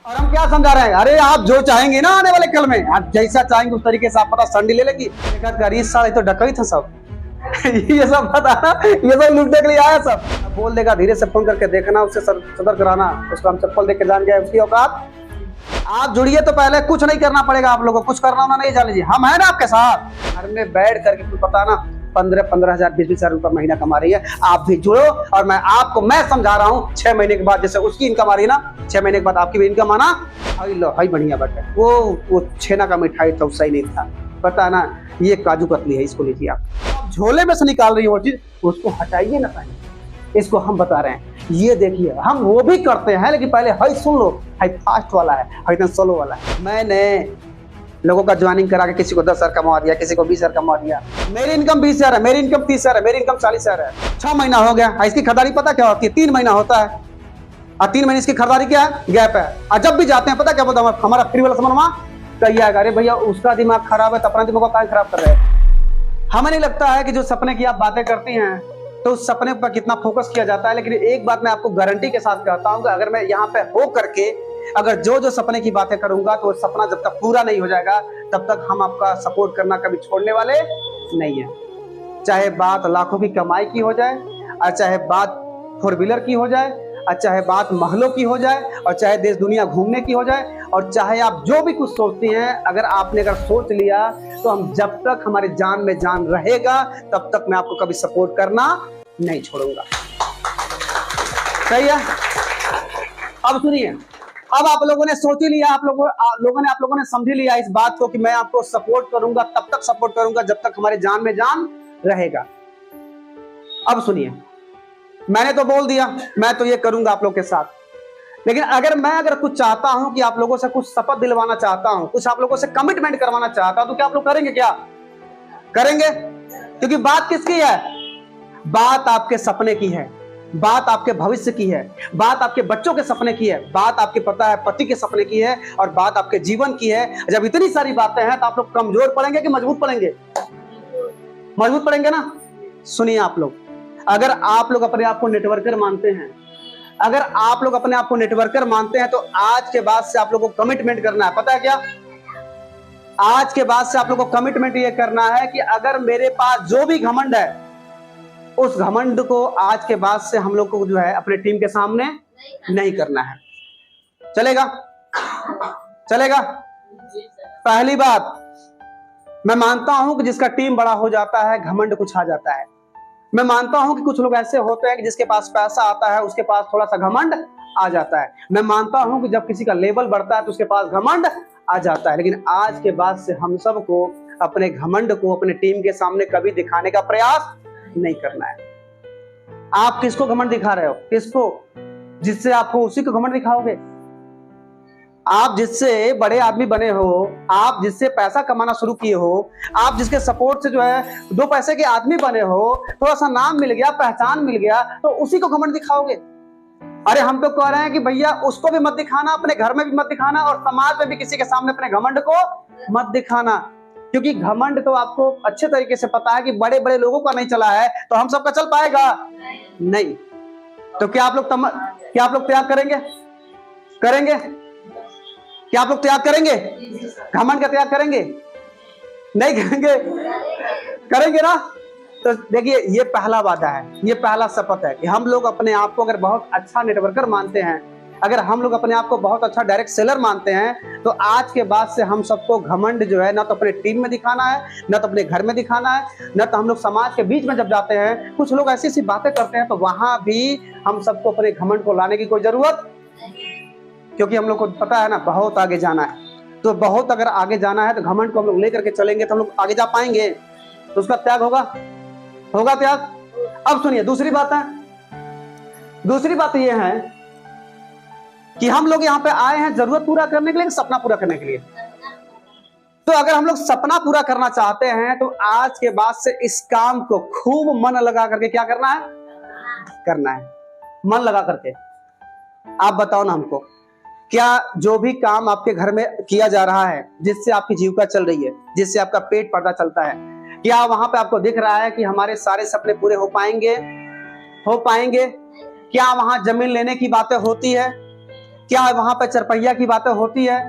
और हम क्या समझा रहे हैं, अरे आप जो चाहेंगे ना आने वाले कल में, आप जैसा चाहेंगे उस तरीके से आप पता संडे ले लेगी। करीब साल तो डकई था सब ये सब पता, ये सब लूटने के लिए आया सब। बोल देगा धीरे से फोन करके देखना, उससे सदर कराना, उसको हम चप्पल देख के जान गए उसकी औकात। आप जुड़िए तो पहले कुछ नहीं करना पड़ेगा, आप लोगों को कुछ करना होना नहीं, जान लीजिए हम है ना आपके साथ। घर में बैठ करके कुछ पता ना 15,000 20,000 रुपए महीना कमा रही है, आप भी जुड़ो। और मैं समझा रहा हूँ 6 महीने के बाद जैसे उसकी इनकम आ रही है ना, 6 महीने के बाद आपकी भी इनकम आना। हाई लो हाई बढ़िया बटे, वो छेना का मिठाई था सही नहीं था, पता ना ये काजू कतली है, इसको लीजिए आप झोले में से निकाल रही है वो चीज, उसको हटाइए ना पहले, इसको हम बता रहे हैं। ये देखिए हम वो भी करते हैं, लेकिन पहले हाई सुन लो, हाई फास्ट वाला है, हाई एकदम स्लो वाला है। मैंने लोगों का ज्वाइनिंग करा के किसी को 10,000 कमा दिया, किसी को 20,000 कमा दिया। मेरी इनकम 20,000 है, मेरी इनकम 30,000 है, मेरी इनकम 40,000 है। 6 महीना हो गया, इसकी खरीदारी पता क्या होती है, 3 महीना होता है, और 3 महीने इसकी खरीदारी क्या है, गैप है। और जब भी जाते हैं पता क्या बोलता है, हमारा फ्री वाला सामान कही आएगा, अरे भैया उसका दिमाग खराब है तो अपना दिमाग का खराब कर रहे हैं। हमें नहीं लगता है कि जो सपने की आप बातें करती हैं तो उस सपने पर कितना फोकस किया जाता है, लेकिन एक बात मैं आपको गारंटी के साथ कहता हूं कि अगर मैं यहाँ पे हो करके अगर जो सपने की बातें करूंगा तो वो सपना जब तक पूरा नहीं हो जाएगा तब तक हम आपका सपोर्ट करना कभी छोड़ने वाले नहीं है। चाहे बात लाखों की कमाई की हो जाए, और चाहे बात 4 व्हीलर की हो जाए, और चाहे बात महलों की हो जाए, और चाहे देश दुनिया घूमने की हो जाए, और चाहे आप जो भी कुछ सोचती हैं, अगर आपने अगर सोच लिया तो हम जब तक हमारे जान में जान रहेगा तब तक मैं आपको कभी सपोर्ट करना नहीं छोड़ूंगा। सही है? अब सुनिए, अब आप लोगों ने सोच ही लिया, आप लोगों ने समझ लिया इस बात को कि मैं आपको सपोर्ट करूंगा, तब तक सपोर्ट करूंगा जब तक हमारे जान में जान रहेगा। अब सुनिए, मैंने तो बोल दिया मैं तो ये करूंगा आप लोग के साथ, लेकिन अगर कुछ चाहता हूं कि आप लोगों से कुछ शपथ दिलवाना चाहता हूं, कुछ आप लोगों से कमिटमेंट करवाना चाहता हूं, तो क्या आप लोग करेंगे? क्या करेंगे? क्योंकि बात किसकी है? बात आपके सपने की है, बात आपके भविष्य की है, बात आपके बच्चों के सपने की है, बात आपके पता है पति के सपने की है, और बात आपके जीवन की है। जब इतनी सारी बातें हैं तो आप लोग कमजोर पड़ेंगे कि मजबूत पड़ेंगे? मजबूत पड़ेंगे ना। सुनिए आप लोग, अगर आप लोग अपने आप को नेटवर्कर मानते हैं, अगर आप लोग अपने आप को नेटवर्कर मानते हैं तो आज के बाद से आप लोगों को कमिटमेंट करना है। पता है क्या? आज के बाद से आप लोगों को कमिटमेंट ये करना है कि अगर मेरे पास जो भी घमंड है, उस घमंड को आज के बाद से हम लोग को जो है अपने टीम के सामने नहीं करना है। चलेगा? चलेगा? पहली बात, मैं मानता हूं कि जिसका टीम बड़ा हो जाता है घमंड कुछ आ जाता है। मैं मानता हूं कि कुछ लोग ऐसे होते हैं कि जिसके पास पैसा आता है उसके पास थोड़ा सा घमंड आ जाता है। मैं मानता हूं कि जब किसी का लेवल बढ़ता है तो उसके पास घमंड आ जाता है। लेकिन आज के बाद से हम सबको अपने घमंड को अपने टीम के सामने कभी दिखाने का प्रयास नहीं करना है। आप किसको घमंड दिखा रहे हो? किसको? जिससे आपको उसी को घमंड दिखाओगे। आप जिससे बड़े आदमी बने हो, आप जिससे पैसा कमाना शुरू किए हो, आप जिसके सपोर्ट से जो है 2 पैसे के आदमी बने हो, थोड़ा सा नाम मिल गया, पहचान मिल गया, तो उसी को घमंड दिखाओगे। अरे हम तो कह रहे हैं कि भैया उसको भी मत दिखाना, अपने घर में भी मत दिखाना, और समाज में भी किसी के सामने अपने घमंड को मत दिखाना। क्योंकि घमंड तो आपको अच्छे तरीके से पता है कि बड़े बड़े लोगों का नहीं चला है तो हम सबका चल पाएगा नहीं। तो क्या आप लोग त्याग करेंगे? करेंगे? क्या आप लोग त्याग करेंगे? घमंड का त्याग करेंगे? नहीं करेंगे? करेंगे ना। तो देखिए, ये पहला वादा है, ये पहला शपथ है कि हम लोग अपने आप को अगर बहुत अच्छा नेटवर्कर मानते हैं, अगर हम लोग अपने आप को बहुत अच्छा डायरेक्ट सेलर मानते हैं, तो आज के बाद से हम सबको घमंड जो है ना तो अपने टीम में दिखाना है, ना तो अपने घर में दिखाना है, ना तो हम लोग समाज के बीच में जब जाते हैं कुछ लोग ऐसी बातें करते हैं तो वहां भी हम सबको अपने घमंड को लाने की कोई जरूरत, क्योंकि हम लोग को पता है ना बहुत आगे जाना है। तो बहुत अगर आगे जाना है तो घमंड को हम लोग लेकर के चलेंगे तो हम लोग आगे जा पाएंगे, तो उसका त्याग होगा त्याग। अब सुनिए, दूसरी बात यह है कि हम लोग यहाँ पे आए हैं जरूरत पूरा करने के लिए, सपना पूरा करने के लिए। तो अगर हम लोग सपना पूरा करना चाहते हैं तो आज के बाद से इस काम को खूब मन लगा करके क्या करना है, मन लगा करके। आप बताओ ना हमको, क्या जो भी काम आपके घर में किया जा रहा है, जिससे आपकी जीविका चल रही है, जिससे आपका पेट पर्दा चलता है, क्या वहां पे आपको दिख रहा है कि हमारे सारे सपने पूरे हो पाएंगे? क्या वहां जमीन लेने की बातें होती है? क्या वहां पे चरपहिया की बातें होती है?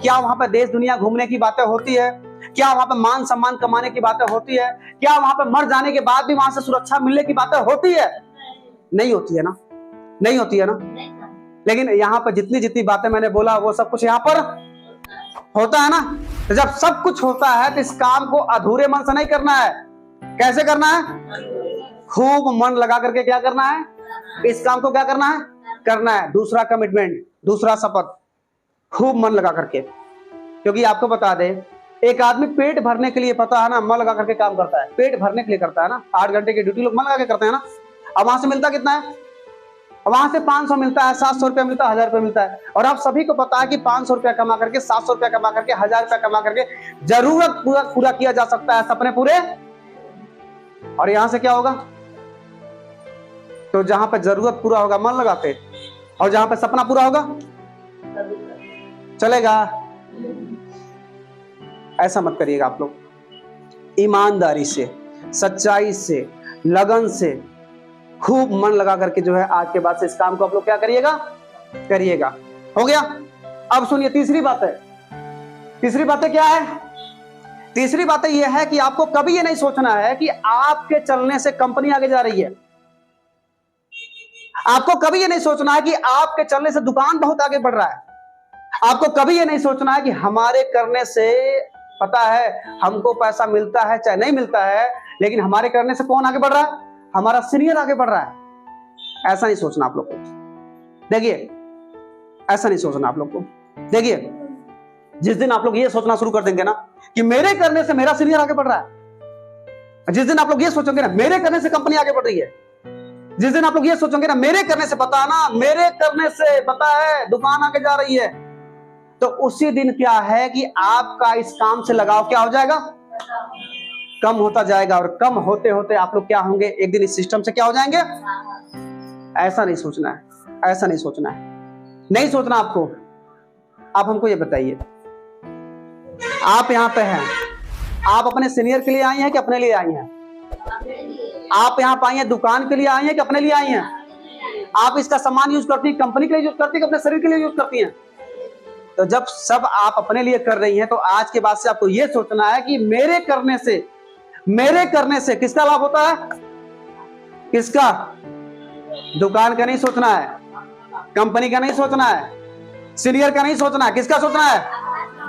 क्या वहां पे देश दुनिया घूमने की बातें होती है? क्या वहां पे मान सम्मान कमाने की बातें होती है? क्या वहां पे मर जाने के बाद भी वहां से सुरक्षा मिलने की बातें होती है? नहीं होती है ना, नहीं होती है ना। लेकिन यहाँ पर जितनी जितनी बातें मैंने बोला वो सब कुछ यहाँ पर होता है ना। तो जब सब कुछ होता है तो इस काम को अधूरे मन से नहीं करना है। कैसे करना है? खूब मन लगा करके क्या करना है? इस काम को क्या करना है? करना है। दूसरा कमिटमेंट, दूसरा शपथ, खूब मन लगा करके। क्योंकि आपको बता दे, एक आदमी पेट भरने के लिए, पता है ना, मन लगा करके काम करता है, पेट भरने के लिए करता है ना। 8 घंटे की ड्यूटी लोग मन लगा के करते हैं ना। अब वहां से मिलता कितना है? वहां से 500 मिलता है, 700 रुपया मिलता है, 1000 रुपया मिलता है। और आप सभी को पता है कि 500 रुपया कमा करके, 700 रुपया कमा करके, 1000 रुपया कमा करके जरूरत पूरा किया जा सकता है, सपने पूरे। और यहां से क्या होगा? तो जहां पर जरूरत पूरा होगा मन लगाते, और जहां पर सपना पूरा होगा चलेगा। ऐसा मत करिएगा आप लोग। ईमानदारी से, सच्चाई से, लगन से, खूब मन लगा करके जो है आज के बाद से इस काम को आप लोग क्या करिएगा? करिएगा। हो गया। अब सुनिए तीसरी बात है। तीसरी बातें क्या है? तीसरी बातें यह है कि आपको कभी ये नहीं सोचना है कि आपके चलने से कंपनी आगे जा रही है। आपको कभी ये नहीं सोचना है कि आपके चलने से दुकान बहुत आगे बढ़ रहा है। आपको कभी ये नहीं सोचना है कि हमारे करने से, पता है, हमको पैसा मिलता है चाहे नहीं मिलता है, लेकिन हमारे करने से कौन आगे बढ़ रहा है? हमारा सीनियर आगे बढ़ रहा है। ऐसा नहीं सोचना आप लोग को। देखिए, ऐसा नहीं सोचना आप लोग को। देखिए, जिस दिन आप लोग ये सोचना शुरू कर देंगे ना कि मेरे करने से मेरा सीनियर आगे बढ़ रहा है, जिस दिन आप लोग ये सोचेंगे ना मेरे करने से कंपनी आगे बढ़ रही है, जिस दिन आप लोग ये सोचेंगे ना मेरे करने से, पता है ना, मेरे करने से पता है दुकान आगे जा रही है, तो उसी दिन क्या है कि आपका इस काम से लगाव क्या हो जाएगा? कम होता जाएगा। और कम होते होते आप लोग क्या होंगे? एक दिन इस सिस्टम से क्या हो जाएंगे? ऐसा नहीं सोचना है, ऐसा नहीं सोचना है, नहीं सोचना आपको। आप हमको ये बताइए, आप यहाँ पे हैं, आप अपने सीनियर के लिए आई हैं कि अपने लिए आई हैं? आप यहाँ पे आई हैं दुकान के लिए आई हैं कि अपने लिए आई हैं? आप इसका सामान यूज करती हैं कंपनी के लिए यूज करती हैं कि अपने शरीर के लिए यूज करती हैं? तो जब सब आप अपने लिए कर रही हैं तो आज के बाद से आपको यह सोचना है कि मेरे करने से किसका लाभ होता है? किसका? दुकान का नहीं सोचना है, कंपनी का नहीं सोचना है, सीनियर का नहीं सोचना है, किसका सोचना है?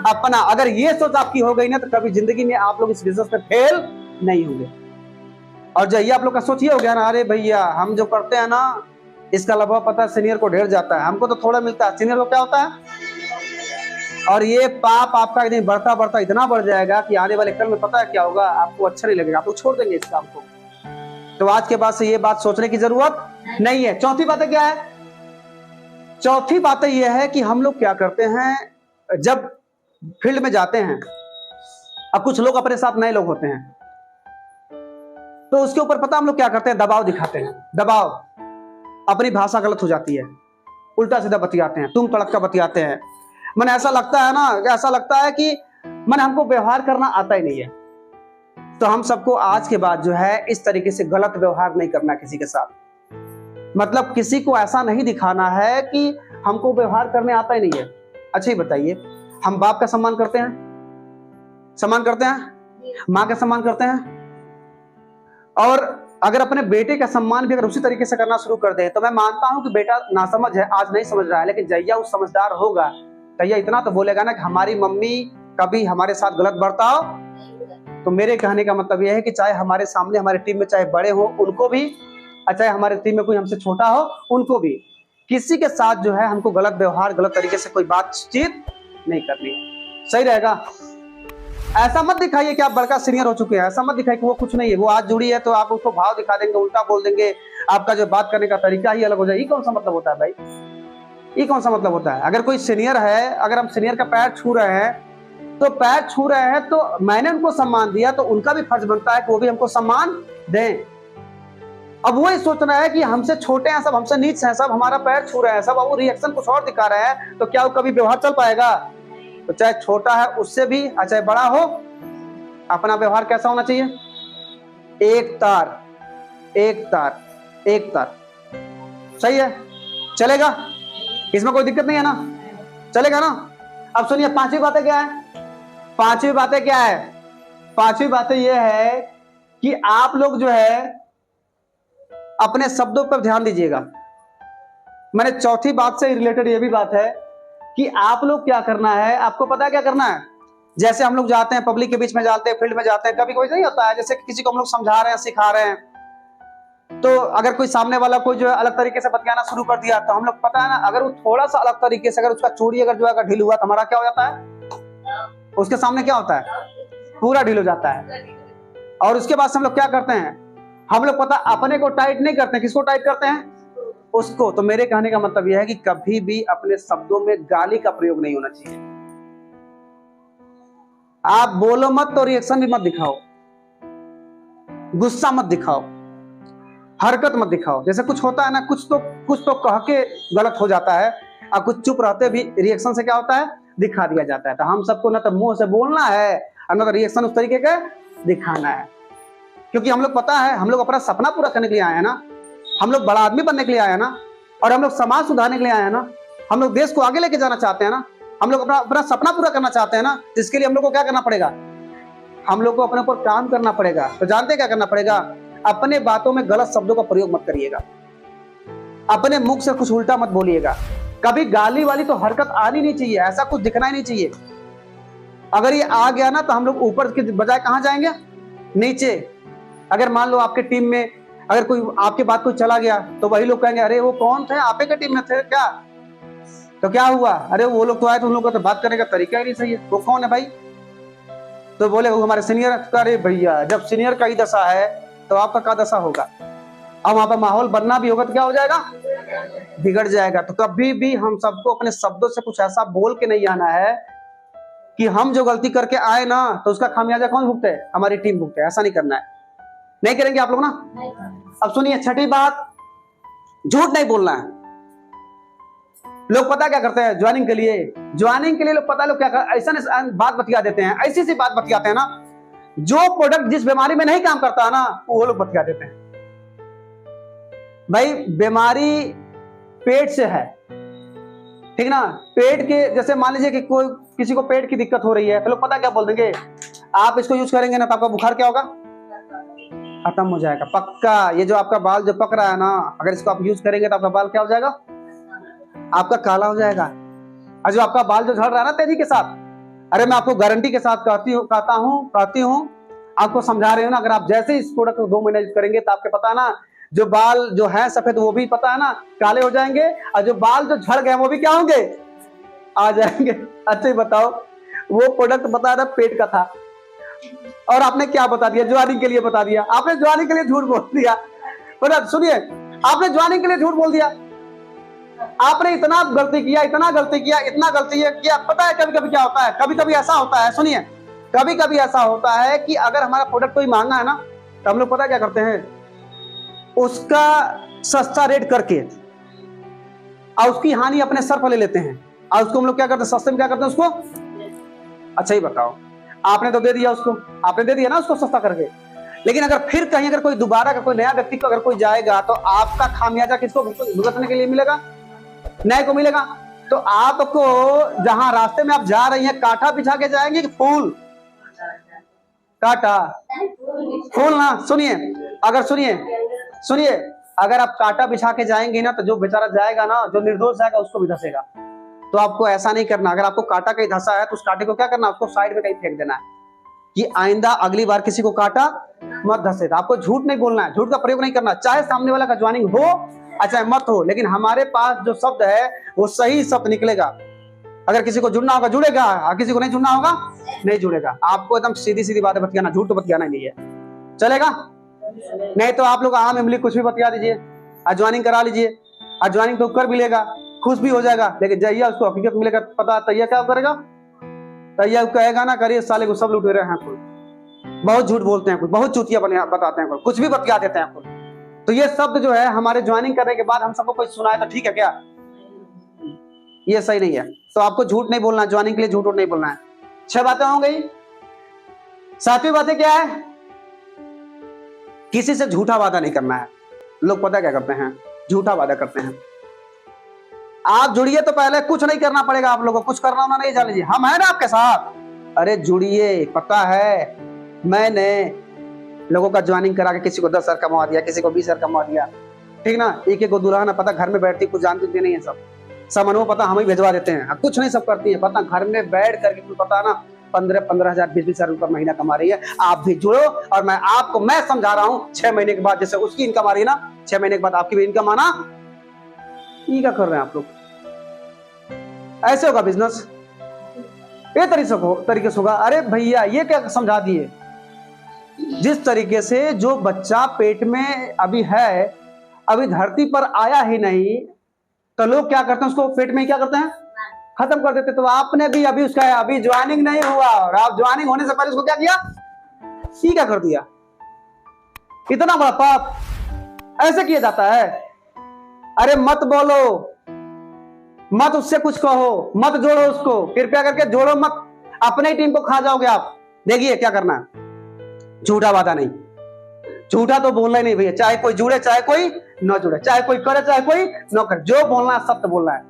अपना। अगर ये सोच आपकी हो गई ना तो कभी जिंदगी में आप लोग इस बिजनेस में फेल नहीं होंगे। और जब ये आप लोग का सोच ये हो गया ना, अरे भैया हम जो करते हैं ना इसका लाभ पता है सीनियर को ढेर जाता है, हमको तो थोड़ा मिलता है, सीनियर को क्या होता है? और ये पाप आपका एक दिन बढ़ता बढ़ता इतना बढ़ जाएगा कि आने वाले कल में पता है क्या होगा? आपको अच्छा नहीं लगेगा, आप लोग छोड़ देंगे इस काम को। तो आज के बाद से ये बात सोचने की जरूरत नहीं है। चौथी बात क्या है? चौथी बात यह है कि हम लोग क्या करते हैं जब फील्ड में जाते हैं। अब कुछ लोग अपने साथ नए लोग होते हैं तो उसके ऊपर पता हम लोग क्या करते हैं? दबाव दिखाते हैं। दबाव, अपनी भाषा गलत हो जाती है, उल्टा सीधा बतियाते हैं, तुम तड़क का बतियाते हैं। मन ऐसा लगता है ना, ऐसा लगता है कि मन हमको व्यवहार करना आता ही नहीं है। तो हम सबको आज के बाद जो है इस तरीके से गलत व्यवहार नहीं करना किसी के साथ। मतलब किसी को ऐसा नहीं दिखाना है कि हमको व्यवहार करने आता ही नहीं है। अच्छा ही बताइए, हम बाप का सम्मान करते हैं? सम्मान करते हैं? माँ का सम्मान करते हैं? और अगर अपने बेटे का सम्मान भी अगर उसी तरीके से करना शुरू कर दे तो मैं मानता हूं कि बेटा नासमझ है, आज नहीं समझ रहा है, लेकिन जैया उस समझदार होगा तैया इतना तो बोलेगा ना कि हमारी मम्मी कभी हमारे साथ गलत बर्ताव। तो मेरे कहने का मतलब यह है कि चाहे हमारे सामने हमारे टीम में चाहे बड़े हो उनको भी, चाहे हमारे टीम में कोई हमसे छोटा हो उनको भी, किसी के साथ जो है हमको गलत व्यवहार, गलत तरीके से कोई बातचीत नहीं करनी। सही रहेगा? ऐसा मत दिखाइए कि आप बड़का सीनियर हो चुके हैं, ऐसा मत दिखाइए कि वो कुछ नहीं है, वो आज जुड़ी है तो आप उसको भाव दिखा देंगे, उल्टा बोल देंगे, आपका जो बात करने का तरीका ही अलग हो जाए। ये कौन सा मतलब होता है भाई? ये कौन सा मतलब होता है? अगर कोई सीनियर है, अगर हम सीनियर का पैर छू रहे हैं तो पैर छू रहे हैं तो मैंने उनको सम्मान दिया तो उनका भी फर्ज बनता है कि वो भी हमको सम्मान दें। अब वो ही सोचना है कि हमसे छोटे हैं सब, हमसे नीच हैं सब, हमारा पैर छू रहे हैं सब, और वो रिएक्शन कुछ और दिखा रहे हैं, तो क्या वो कभी व्यवहार चल पाएगा? तो चाहे छोटा है उससे भी, चाहे बड़ा हो, अपना व्यवहार कैसा होना चाहिए? एक तार, एक तार, एक तार। सही है? चलेगा? इसमें कोई दिक्कत नहीं है ना, चलेगा ना। अब सुनिए पांचवी बातें क्या है। पांचवी बातें क्या है? पांचवी बातें यह है कि आप लोग जो है अपने शब्दों पर ध्यान दीजिएगा। मैंने चौथी बात से रिलेटेड यह भी बात है कि आप लोग क्या करना है, आपको पता है क्या करना है। जैसे हम लोग जाते हैं पब्लिक के बीच में, जाते हैं फील्ड में जाते हैं, कभी कोई नहीं होता है जैसे किसी को हम लोग समझा रहे हैं, सिखा रहे हैं, तो अगर कोई सामने वाला कोई जो है अलग तरीके से बतियाना शुरू कर दिया, तो हम लोग पता है ना, अगर वो थोड़ा सा अलग तरीके से, अगर उसका चूड़ी अगर जो है ढील हुआ तो हमारा क्या हो जाता है, उसके सामने क्या होता है, पूरा ढील हो जाता है। और उसके बाद से हम लोग क्या करते हैं, हम लोग पता अपने को टाइट नहीं करते हैं, किसको टाइट करते हैं, उसको। तो मेरे कहने का मतलब यह है कि कभी भी अपने शब्दों में गाली का प्रयोग नहीं होना चाहिए। आप बोलो मत, तो रिएक्शन भी मत दिखाओ, गुस्सा मत दिखाओ, हरकत मत दिखाओ। जैसे कुछ होता है ना, कुछ तो कह के गलत हो जाता है, और कुछ चुप रहते भी रिएक्शन से क्या होता है, दिखा दिया जाता है। तो हम सबको ना तो मुंह से बोलना है और ना तो रिएक्शन उस तरीके का दिखाना है, क्योंकि हम लोग पता है हम लोग अपना सपना पूरा करने के लिए आए हैं ना, हम लोग बड़ा आदमी बनने के लिए आए हैं ना, और हम लोग समाज सुधारने के लिए आए हैं ना, हम लोग देश को आगे लेके जाना चाहते हैं ना, हम लोग अपना सपना पूरा करना चाहते हैं ना। इसके लिए हम लोग को क्या करना पड़ेगा, हम लोग को अपने ऊपर काम करना पड़ेगा। तो जानते हैं क्या करना पड़ेगा, अपने बातों में गलत शब्दों का प्रयोग मत करिएगा, अपने मुख से कुछ उल्टा मत बोलिएगा, कभी गाली वाली तो हरकत आनी नहीं चाहिए, ऐसा कुछ दिखना ही नहीं चाहिए। अगर ये आ गया ना तो हम लोग ऊपर के बजाय कहां जाएंगे, नीचे। अगर मान लो आपके टीम में अगर कोई आपके बात कोई चला गया, तो वही लोग कहेंगे अरे वो कौन थे, आपे के टीम में थे क्या, तो क्या हुआ, अरे वो लोग तो आए तो उन लोगों का तो बात करने का तरीका ही नहीं सही है, वो कौन है भाई, तो बोले वो हमारे सीनियर। अरे भैया जब सीनियर का ही दशा है तो आपका क्या दशा होगा। अब वहां पर माहौल बनना भी होगा तो क्या हो जाएगा, बिगड़ जाएगा। तो कभी भी हम सबको अपने शब्दों से कुछ ऐसा बोल के नहीं आना है कि हम जो गलती करके आए ना तो उसका खामियाजा कौन भुगते, हमारी टीम भुगते। ऐसा नहीं करना है, नहीं करेंगे आप लोग ना। अब सुनिए छठी बात, झूठ नहीं बोलना है। लोग पता क्या करते हैं ज्वाइनिंग के लिए लोग पता लोग क्या करते, ऐसा बात बतिया देते हैं, ऐसी सी बात बतियाते हैं ना, जो प्रोडक्ट जिस बीमारी में नहीं काम करता है ना वो लोग बतिया देते हैं। भाई बीमारी पेट से है, ठीक ना, पेट के जैसे मान लीजिए कि कोई किसी को पेट की दिक्कत हो रही है, तो लोग पता क्या बोल देंगे, आप इसको यूज करेंगे ना तो आपका बुखार क्या होगा, खत्म हो जाएगा पक्का। ये जो आपका बाल जो पक रहा है ना, अगर इसको आप यूज करेंगे तो आपका बाल क्या हो जाएगा, आपका काला हो जाएगा। और जो आपका बाल जो झड़ रहा है ना तेजी के साथ, अरे मैं आपको गारंटी के साथ कहती हूँ, आपको समझा रही हूँ ना, अगर आप जैसे इस प्रोडक्ट को 2 महीने यूज करेंगे तो आपके पता है ना, जो बाल जो है सफेद वो भी पता है ना काले हो जाएंगे, और जो बाल जो झड़ गए वो भी क्या होंगे, आ जाएंगे। अच्छा बताओ, वो प्रोडक्ट बता रहा पेट का था और आपने क्या बता दिया, ज्वाइनिंग के लिए बता दिया। आपने ज्वाइनिंग के लिए झूठ बोल दिया। पर सुनिए, आपने ज्वाइनिंग के लिए झूठ बोल दिया, आपने इतना गलती किया। पता है कभी कभी क्या होता है, कभी कभी ऐसा होता है, सुनिए कभी कभी ऐसा होता है कि अगर हमारा प्रोडक्ट कोई महंगा है ना, तो हम लोग पता क्या करते हैं, उसका सस्ता रेट करके और उसकी हानि अपने सर पर ले लेते हैं, और उसको हम लोग क्या करते हैं, सस्ते में क्या करते हैं उसको। अच्छा ही बताओ, आपने तो दे दिया उसको, आपने दे दिया ना उसको सस्ता करके, लेकिन अगर फिर कहीं अगर कोई दोबारा का कोई नया व्यक्ति को अगर कोई जाएगा तो आपका खामियाजा किसको भुगतने के लिए मिलेगा, नए को मिलेगा। तो आपको जहां रास्ते में आप जा रही हैं, कांटा बिछा के जाएंगे कि फूल, कांटा फूल ना। सुनिए अगर आप कांटा बिछा के जाएंगे ना, तो जो बेचारा जाएगा ना, जो निर्दोष जाएगा उसको भी धसेगा। तो आपको ऐसा नहीं करना, अगर आपको कांटा कहीं धसा है तो उस कांटे को क्या करना, उसको साइड में कहीं फेंक देना है कि आइंदा अगली बार किसी को कांटा मत धसे। आपको झूठ नहीं बोलना है, झूठ का प्रयोग नहीं करना, चाहे सामने वाला का ज्वाइनिंग हो चाहे मत हो, लेकिन हमारे पास जो शब्द है वो सही शब्द निकलेगा। अगर किसी को जुड़ना होगा जुड़ेगा, और किसी को नहीं जुड़ना होगा नहीं जुड़ेगा। आपको एकदम सीधी सीधी बातें बतियाना, झूठ तो बतियाना नहीं है, चलेगा। नहीं तो आप लोग आम इमली कुछ भी बतिया दीजिए, ज्वाइनिंग करा लीजिए, ज्वाइनिंग तो कर भी लेगा, खुश भी हो जाएगा, लेकिन जैया उसको हकीकत मिलेगा पता, तैया क्या करेगा, तैया कहेगा ना करिए साले को सब लुटे रहे हैं, कुल बहुत झूठ बोलते हैं, कुछ बहुत चूतिया बताते हैं, कुछ भी बतिया देते हैं कुल। तो ये शब्द जो है हमारे ज्वाइनिंग करने के बाद हम सबको कोई सुनाए तो ठीक है क्या, ये सही नहीं है। तो आपको झूठ नहीं बोलना, ज्वाइनिंग के लिए झूठ नहीं बोलना है। 6 बातें हो गई। 7वीं बातें क्या है, किसी से झूठा वादा नहीं करना है। लोग पता क्या करते हैं, झूठा वादा करते हैं। आप जुड़िए तो पहले कुछ नहीं करना पड़ेगा, आप लोगों को कुछ करना होना नहीं, जान लीजिए हम है ना आपके साथ। अरे जुड़िए, पता है मैंने लोगों का ज्वाइनिंग करा के किसी को 10,000 कमा दिया, किसी को 20,000 कमा दिया, ठीक ना। एक एक को दुल्हन पता घर में बैठती, कुछ जानती भी नहीं है, सब सामानों पता हम ही भिजवा देते हैं, कुछ नहीं सब करती है, पता घर में बैठ करके पता ना 15,000 20,000 रुपए महीना कमा रही है। आप भी जुड़ो, और मैं समझा रहा हूँ 6 महीने के बाद जैसे उसकी इनकम आ रही है ना, 6 महीने के बाद आपकी भी इनकम आना। ये क्या कर रहे हैं आप लोग? ऐसे होगा बिजनेस, ये तरीके से होगा। अरे भैया ये क्या समझा दिए, जिस तरीके से जो बच्चा पेट में अभी है, अभी धरती पर आया ही नहीं, तो लोग क्या करते हैं उसको पेट में क्या करते हैं, खत्म कर देते। तो आपने भी अभी उसका अभी ज्वाइनिंग नहीं हुआ, और आप ज्वाइनिंग होने से पहले उसको क्या किया, ये क्या कर दिया। इतना बड़ा पाप ऐसे किया जाता है। अरे मत बोलो, मत उससे कुछ कहो, मत जोड़ो उसको, कृपया करके जोड़ो मत, अपने टीम को खा जाओगे आप। देखिए क्या करना है, झूठा वादा नहीं, झूठा तो बोलना ही नहीं भैया, चाहे कोई जुड़े चाहे कोई न जुड़े, चाहे कोई करे चाहे कोई न करे, जो बोलना है सत्य बोलना है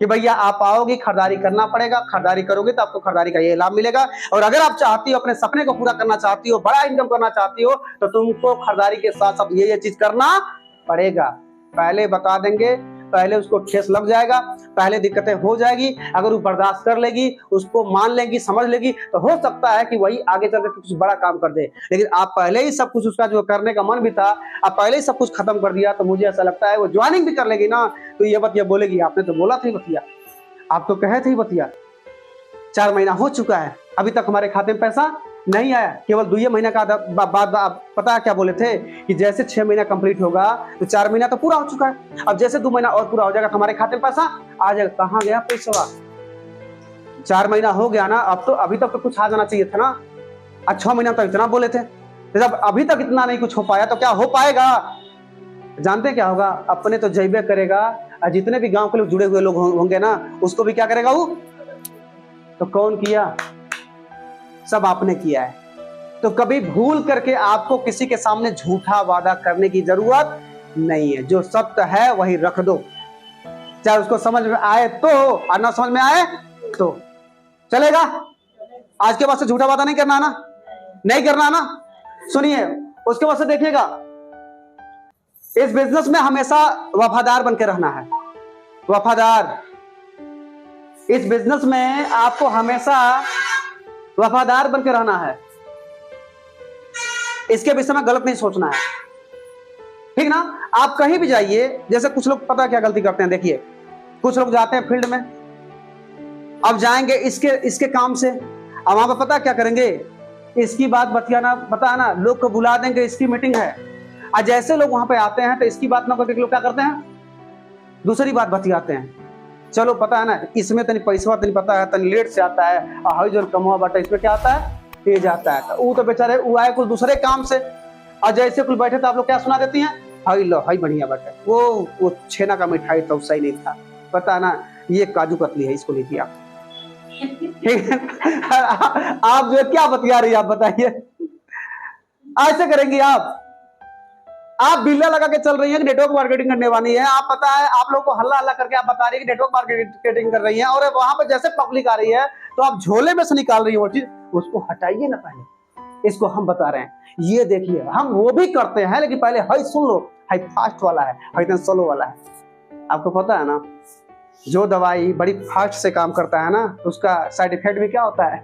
कि भैया आप आओगी, खरीदारी करना पड़ेगा, खरीदारी करोगे तो आपको खरीदारी का ये लाभ मिलेगा। और अगर आप चाहती हो अपने सपने को पूरा करना चाहती हो, बड़ा इनकम करना चाहती हो, तो तुमको खरीदारी के साथ साथ ये चीज करना पड़ेगा। पहले बता देंगे, पहले उसको ठेस लग जाएगा, पहले दिक्कतें हो जाएगी, अगर वो बर्दाश्त कर लेगी, उसको मान लेगी, समझ लेगी, तो हो सकता है कि वही आगे चलकर कुछ बड़ा काम कर दे। लेकिन आप पहले ही सब कुछ, उसका जो करने का मन भी था, आप पहले ही सब कुछ खत्म कर दिया, तो मुझे ऐसा लगता है वो ज्वाइनिंग भी कर लेगी ना, तो ये बतिया बोलेगी, आपने तो बोला था बतिया, आप तो कहे थे बतिया, 4 महीना हो चुका है, अभी तक हमारे खाते में पैसा नहीं आया। केवल 2 महीना का बाद पता क्या बोले थे कि जैसे 6 महीना कंप्लीट होगा तो 4 महीना तो पूरा हो चुका है, अब जैसे 2 महीना और पूरा हो जाएगा तो हमारे खाते में पैसा आ जाएगा। कहाँ गया पैसा? 4 महीना हो गया ना, अब तो अभी तक तो कुछ आ जाना चाहिए था ना। आज 6 महीना तो इतना बोले थे, जब अभी तक इतना नहीं कुछ हो पाया तो क्या हो पाएगा? जानते क्या होगा, अपने तो जैबे करेगा, और जितने भी गांव के लोग जुड़े हुए लोग होंगे ना, उसको भी क्या करेगा वो। तो कौन किया? सब आपने किया है। तो कभी भूल करके आपको किसी के सामने झूठा वादा करने की जरूरत नहीं है। जो सत्य है वही रख दो, चाहे उसको समझ में आए तो, और ना समझ में आए तो चलेगा। आज के बाद से झूठा वादा नहीं करना ना, नहीं करना ना। सुनिए, उसके बाद से देखिएगा, इस बिजनेस में हमेशा वफादार बनकर रहना है। वफादार, इस बिजनेस में आपको हमेशा वफादार बनकर रहना है, इसके विषय में गलत नहीं सोचना है, ठीक ना। आप कहीं भी जाइए, जैसे कुछ लोग पता क्या गलती करते हैं, देखिए कुछ लोग जाते हैं फील्ड में, अब जाएंगे इसके काम से, अब वहां पर पता क्या करेंगे, इसकी बात बतियाना, पता है ना, लोग को बुला देंगे, इसकी मीटिंग है, और जैसे लोग वहां पे आते हैं तो इसकी बात ना करके लोग क्या करते हैं, दूसरी बात बतियाते हैं। चलो पता है ना, इसमें तनी पैसा तनी पता है, तनी लेट से आता है, और हाई जो कमा बाटा इसमें क्या आता है, तेज आता है। तो वो तो बेचारे वो आए कुछ दूसरे काम से, और जैसे कुछ बैठे तो आप लोग क्या सुना देती हैं, हाई लो हाई बढ़िया बैठे, वो छेना का मिठाई तो सही नहीं था, पता ना ये काजू कतली है, इसको लीजिए आप। ठीक है, आप जो क्या बतिया रही है, आप बताइए, ऐसे करेंगी आप बिल्ला लगा के चल रही है कि नेटवर्क मार्केटिंग करने वाली है। आप पता है, आप लोगों को हल्ला हल्ला करके आप बता रही है कि नेटवर्क मार्केटिंग कर रही है, और वहां पर जैसे पब्लिक आ रही है तो आप झोले में से निकाल रही है वो चीज, उसको हटाइए ना पहले। इसको हम बता रहे हैं, ये देखिए, हम वो भी करते हैं, लेकिन पहले हाई सुन लो, हाई फास्ट वाला है, हाई स्लो वाला है। आपको पता है ना, जो दवाई बड़ी फास्ट से काम करता है ना, उसका साइड इफेक्ट भी क्या होता है,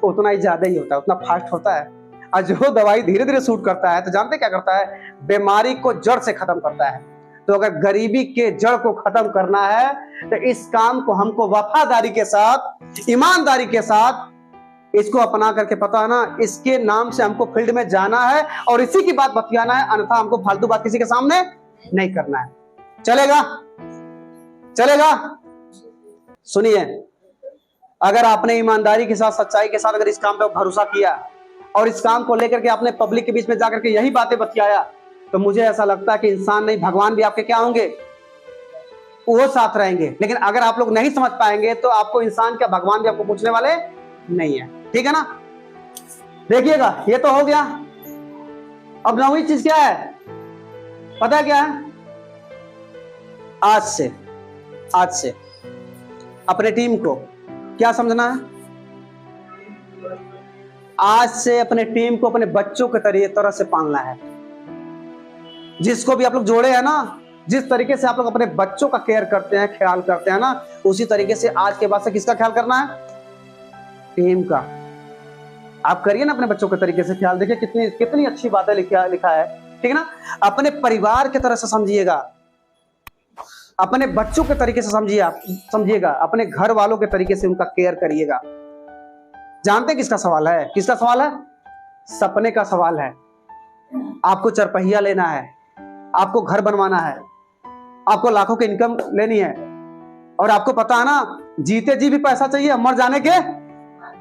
उतना ही ज्यादा ही होता है, उतना फास्ट होता है। और जो दवाई धीरे धीरे सूट करता है, तो जानते क्या करता है, बीमारी को जड़ से खत्म करता है। तो अगर गरीबी के जड़ को खत्म करना है, तो इस काम को हमको वफादारी के साथ, ईमानदारी के साथ इसको अपना करके, पता है ना, इसके नाम से हमको फील्ड में जाना है और इसी की बात बतियाना है, अन्यथा हमको फालतू बात किसी के सामने नहीं करना है। चलेगा? चलेगा? सुनिए, अगर आपने ईमानदारी के साथ, सच्चाई के साथ अगर इस काम पे भरोसा किया और इस काम को लेकर के आपने पब्लिक के बीच में जाकर के यही बातें बतियाया, तो मुझे ऐसा लगता है कि इंसान नहीं, भगवान भी आपके क्या होंगे, वो साथ रहेंगे। लेकिन अगर आप लोग नहीं समझ पाएंगे तो आपको इंसान क्या, भगवान भी आपको पूछने वाले नहीं है, ठीक है ना। देखिएगा, ये तो हो गया। अब 9वीं चीज क्या है, पता है क्या है? आज से आज से अपने टीम को क्या समझना है? आज से अपने टीम को अपने बच्चों के तरह से पालना है। जिसको भी आप लोग जोड़े हैं ना, जिस तरीके से आप लोग अपने बच्चों का केयर करते हैं, ख्याल करते हैं ना, उसी तरीके से आज के बाद से किसका ख्याल करना है? टीम का। आप करिए ना अपने बच्चों के तरीके से ख्याल। देखिए कितनी कितनी अच्छी बातें लिखा है, ठीक है ना। अपने परिवार के तरह से समझिएगा, अपने बच्चों के तरीके से समझिएगा, अपने घर वालों के तरीके से उनका केयर करिएगा। जानते हैं किसका सवाल है? किसका सवाल है? सपने का सवाल है। आपको चरपहिया लेना है, आपको घर बनवाना है, आपको लाखों की इनकम लेनी है, और आपको पता है ना जीते जी भी पैसा चाहिए, मर जाने के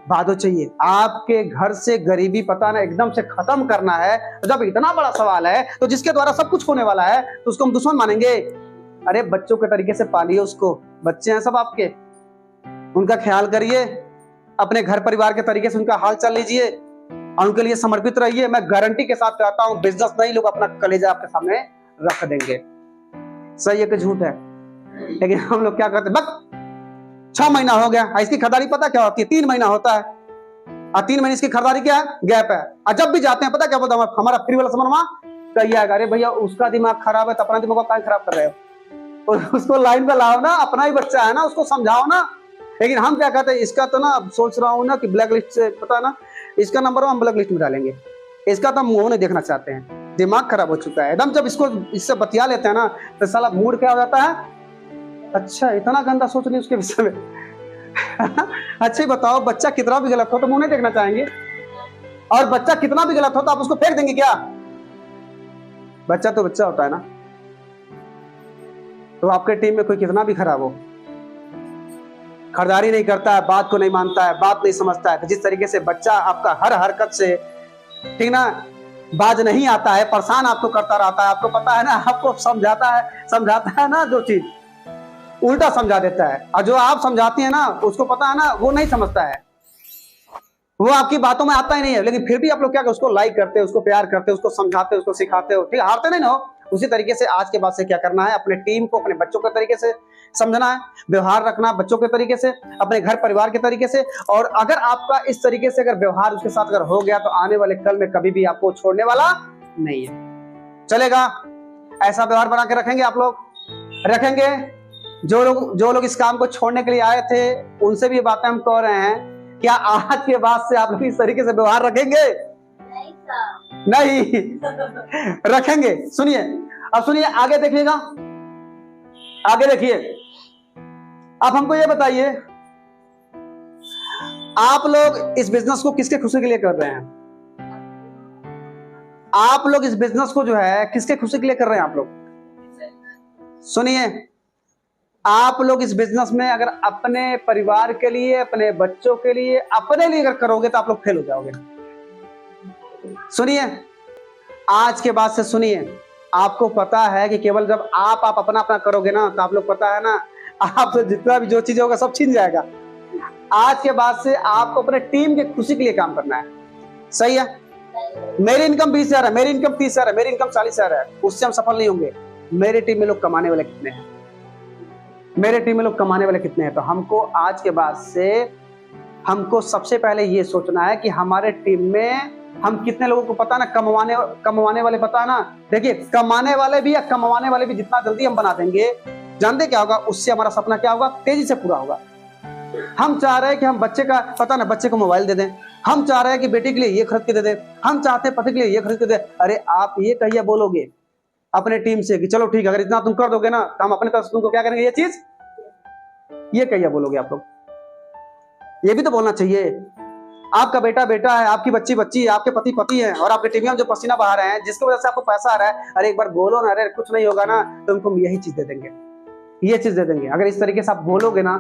बादो चाहिए। आपके घर से गरीबी पता ना एकदम से खत्म करना है। तो जब इतना बड़ा सवाल है तो जिसके द्वारा सब कुछ होने वाला है तो उसको हम दुश्मन मानेंगे? अरे बच्चों के तरीके से पालिए उसको। बच्चे हैं सब आपके, उनका ख्याल करिए, अपने घर परिवार के तरीके से उनका हाल चाल लीजिए और उनके लिए समर्पित रहिए। मैं गारंटी के साथ कहता हूं बिजनेस नहीं, लोग अपना कलेजा आपके सामने रख देंगे। सही है कि झूठ है? लेकिन हम लोग क्या करते हैं, बस 6 महीना हो गया, इसकी खरीदारी पता क्या होती है? 3 महीना होता है, और 3 महीने इसकी खरीदारी क्या है? गैप है। और जब भी जाते हैं पता क्या बोलता हूं, हमारा फ्री वाला सामान वहां कही आएगा, अरे भैया उसका दिमाग खराब है तो अपना दिमाग क्या खराब कर रहे हो? उसको लाइन पे लाओ ना, अपना ही बच्चा है ना, उसको समझाओ ना। लेकिन हम क्या कहते हैं, इसका तो ना सोच रहा हूं ना कि ब्लैक लिस्ट से, पता है ना, इसका नंबर हम ब्लैक लिस्ट में डालेंगे, इसका तो हम मुंह नहीं देखना चाहते हैं, दिमाग खराब हो चुका है एकदम। जब इससे बतिया लेते हैं ना तो साला मूड क्या हो जाता है, अच्छा इतना गंदा सोच रही उसके विषय में। अच्छा ही बताओ, बच्चा कितना भी गलत हो तो मुंह नहीं देखना चाहेंगे, और बच्चा कितना भी गलत हो तो आप उसको फेंक देंगे क्या? बच्चा तो बच्चा होता है ना। तो आपके टीम में कोई कितना भी खराब हो, खरीदारी नहीं करता है, बात को नहीं मानता है, बात नहीं समझता है, तो जिस तरीके से बच्चा आपका हर हरकत से, ठीक ना, बाज नहीं आता है, परेशान आपको करता रहता है, आपको पता है ना, आपको समझाता है ना, जो चीज उल्टा समझा देता है, और जो आप समझाती है ना उसको पता है ना वो नहीं समझता है, वो आपकी बातों में आता ही नहीं है। लेकिन फिर भी आप लोग क्या उसको लाइक करते हो, उसको प्यार करते हो, उसको समझाते हो, उसको सिखाते हो, ठीक है, हारते नहीं ना हो। उसी तरीके से आज के बाद से क्या करना है, अपने टीम को अपने बच्चों के तरीके से समझना है, व्यवहार रखना बच्चों के तरीके से, अपने घर परिवार के तरीके से। और अगर आपका इस तरीके से अगर व्यवहार उसके साथ अगर हो गया तो आने वाले कल में कभी भी आपको छोड़ने वाला नहीं है। चलेगा? ऐसा व्यवहार बना के रखेंगे आप लोग? रखेंगे? जो लोग इस काम को छोड़ने के लिए आए थे उनसे भी ये बातें हम कह रहे हैं, क्या आज के बाद से आप लोग इस तरीके से व्यवहार रखेंगे? नहीं रखेंगे। सुनिए, अब सुनिए, आगे देखिएगा, आगे देखिए। आप हमको ये बताइए, आप लोग इस बिजनेस को किसके खुशी के लिए कर रहे हैं? आप लोग इस बिजनेस को जो है किसके खुशी के लिए कर रहे हैं? आप लोग सुनिए, आप लोग इस बिजनेस में अगर अपने परिवार के लिए, अपने बच्चों के लिए, अपने लिए अगर करोगे तो आप लोग फेल हो जाओगे। सुनिए, आज के बाद से सुनिए, आपको पता है कि केवल जब आप अपना करोगे ना तो आप लोग, पता है ना, आपसे जितना भी जो चीज होगा सब छीन जाएगा। आज के बाद से आपको अपने टीम की खुशी के लिए काम करना है। सही है? मेरी इनकम 20,000 है, मेरी इनकम 30,000 है, मेरी इनकम 40,000 है, उससे हम सफल नहीं होंगे। मेरी टीम में लोग कमाने वाले कितने हैं? मेरे टीम में लोग कमाने वाले कितने हैं? तो हमको आज के बाद से हमको सबसे पहले ये सोचना है कि हमारे टीम में हम कितने लोगों को, पता ना, कमवाने वाले, पता ना, देखिए कमाने वाले भी या कमवाने वाले भी जितना जल्दी हम बना देंगे, जानते क्या होगा, उससे हमारा सपना क्या होगा, तेजी से पूरा होगा। हम चाह रहे हैं कि हम बच्चे का, पता ना, बच्चे को मोबाइल दे दें, हम चाह रहे हैं कि बेटी के लिए ये खरीद के दे दें, हम चाहते हैं पति के लिए ये खरीद के दे। अरे आप ये कहिए बोलोगे अपने टीम से कि चलो ठीक है, अगर इतना तुम कर दोगे ना तो हम अपने तरफ से तुमको क्या करेंगे, ये चीज, ये कहिए बोलोगे आप लोग? ये भी तो बोलना चाहिए। आपका बेटा बेटा है, आपकी बच्ची बच्ची है, आपके पति पति है, और आपके टीम में जो पसीना बहा रहे हैं, जिसकी वजह से आपको पैसा आ रहा है, अरे एक बार बोलो ना, अरे कुछ नहीं होगा ना, तो उनको यही चीज दे देंगे, ये चीज दे देंगे। अगर इस तरीके से आप बोलोगे ना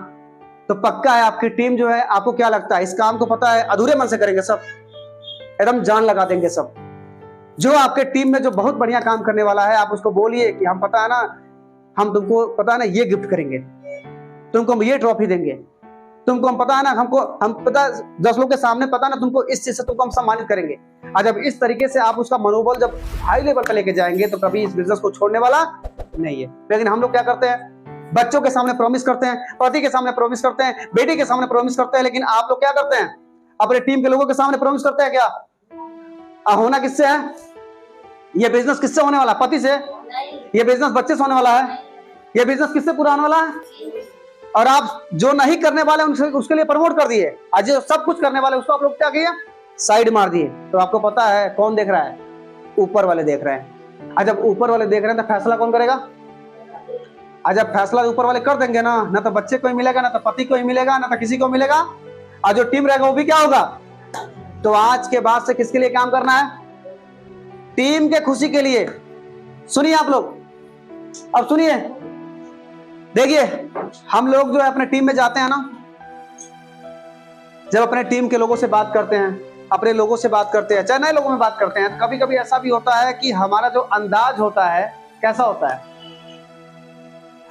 तो पक्का है आपकी टीम जो है, आपको क्या लगता है, इस काम को पता है अधूरे मन से करेंगे सब, एकदम जान लगा देंगे सब। जो आपके टीम में जो बहुत बढ़िया काम करने वाला है, आप उसको बोलिए कि हम, पता है ना, हम तुमको, पता है ना, ये गिफ्ट करेंगे, तुमको हम ये ट्रॉफी देंगे, तुमको हम, पता है ना, हम पता 10 लोग के सामने, पता ना, तुमको इस चीज से तुमको हम सम्मानित करेंगे। और जब इस तरीके से आप उसका मनोबल जब हाई लेवल पर लेके जाएंगे तो कभी इस बिजनेस को छोड़ने वाला नहीं है। लेकिन हम लोग क्या करते हैं, बच्चों के सामने प्रॉमिस करते हैं, पति के सामने प्रॉमिस करते हैं, बेटी के सामने प्रॉमिस करते हैं, लेकिन आप लोग क्या करते हैं? अपने टीम के लोगों के सामने प्रॉमिस करते हैं क्या? होना किससे है? ये बिजनेस किससे होने वाला? पति से। ये बिजनेस बच्चे से होने वाला है। ये बिजनेस किससे पूरा होने वाला है? और आप जो नहीं करने वाले उसके लिए प्रमोट कर दिए, आज जो सब कुछ करने वाले उसको आप लोग क्या किया? साइड मार दिए। तो आपको पता है कौन देख रहा है? ऊपर वाले देख रहे हैं। आज जब ऊपर वाले देख रहे हैं तो फैसला कौन करेगा? आज जब फैसला ऊपर वाले कर देंगे ना तो बच्चे को ही मिलेगा, ना तो पति को ही मिलेगा, ना तो किसी को मिलेगा। और जो टीम रहेगा वो भी क्या होगा? तो आज के बाद से किसके लिए काम करना है? टीम के खुशी के लिए। सुनिए आप लोग, अब सुनिए, देखिए हम लोग जो है अपने टीम में जाते हैं ना, जब अपने टीम के लोगों से बात करते हैं, अपने लोगों से बात करते हैं, चाहे नए लोगों में बात करते हैं, कभी कभी ऐसा भी होता है कि हमारा जो अंदाज होता है कैसा होता है,